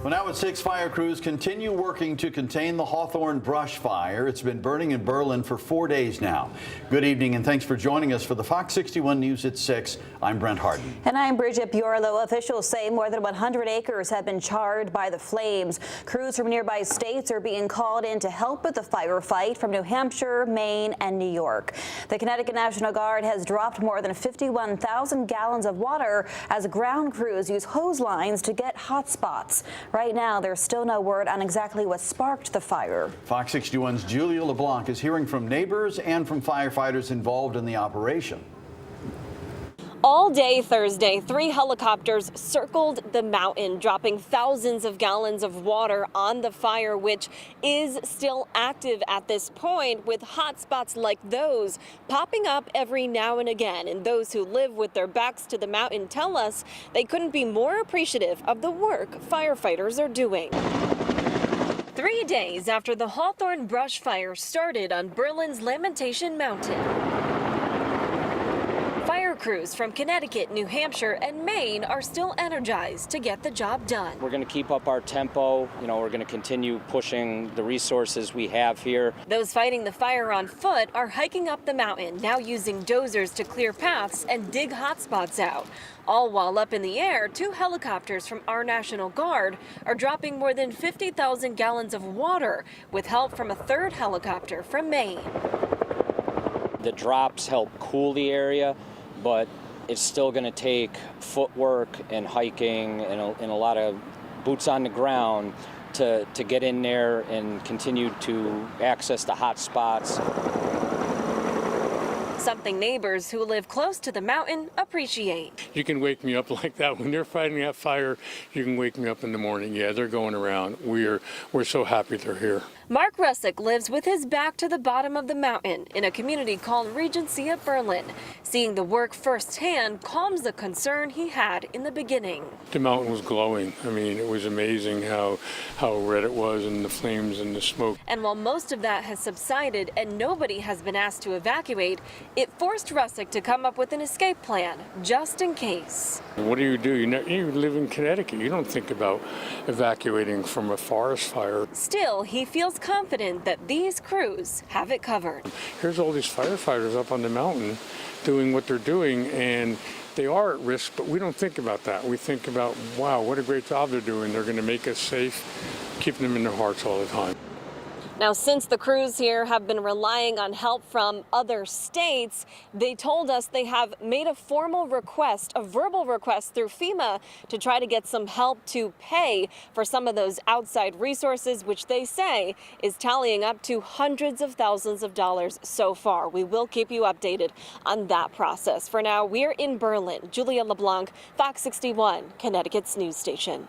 Well, now at 6, fire crews continue working to contain the Hawthorne brush fire. It's been burning in Berlin for 4 days now. Good evening and thanks for joining us for the Fox 61 News at 6. I'm Brent Harden. And I'm Bridget Bureau. Officials say more than 100 acres have been charred by the flames. Crews from nearby states are being called in to help with the firefight from New Hampshire, Maine, and New York. The Connecticut National Guard has dropped more than 51,000 gallons of water as ground crews use hose lines to get hot spots. Right now, there's still no word on exactly what sparked the fire. Fox 61's Julia LeBlanc is hearing from neighbors and from firefighters involved in the operation. All day Thursday, 3 helicopters circled the mountain, dropping thousands of gallons of water on the fire, which is still active at this point, with hot spots like those popping up every now and again. And those who live with their backs to the mountain tell us they couldn't be more appreciative of the work firefighters are doing. 3 days after the Hawthorne brush fire started on Berlin's Lamentation Mountain, fire crews from Connecticut, New Hampshire, and Maine are still energized to get the job done. We're going to keep up our tempo. We're going to continue pushing the resources we have here. Those fighting the fire on foot are hiking up the mountain, now using dozers to clear paths and dig hot spots out. All while up in the air, 2 helicopters from our National Guard are dropping more than 50,000 gallons of water with help from a 3rd helicopter from Maine. The drops help cool the area, but it's still going to take footwork and hiking and a lot of boots on the ground to get in there and continue to access the hot spots. Something neighbors who live close to the mountain appreciate. You can wake me up like that. When they're fighting that fire, you can wake me up in the morning. Yeah, they're going around. We're so happy they're here. Mark Russick lives with his back to the bottom of the mountain in a community called Regency at Berlin. Seeing the work firsthand calms the concern he had in the beginning. The mountain was glowing. I mean, it was amazing how red it was and the flames and the smoke. And while most of that has subsided and nobody has been asked to evacuate, it forced Russick to come up with an escape plan just in case. What do? You live in Connecticut. You don't think about evacuating from a forest fire. Still, he feels confident that these crews have it covered. Here's all these firefighters up on the mountain doing what they're doing, and they are at risk, but we don't think about that. We think about, wow, what a great job they're doing. They're going to make us safe, keeping them in their hearts all the time. Now, since the crews here have been relying on help from other states, they told us they have made a formal request, a verbal request through FEMA to try to get some help to pay for some of those outside resources, which they say is tallying up to hundreds of thousands of dollars so far. We will keep you updated on that process. For now, we're in Berlin. Julia LeBlanc, Fox 61, Connecticut's news station.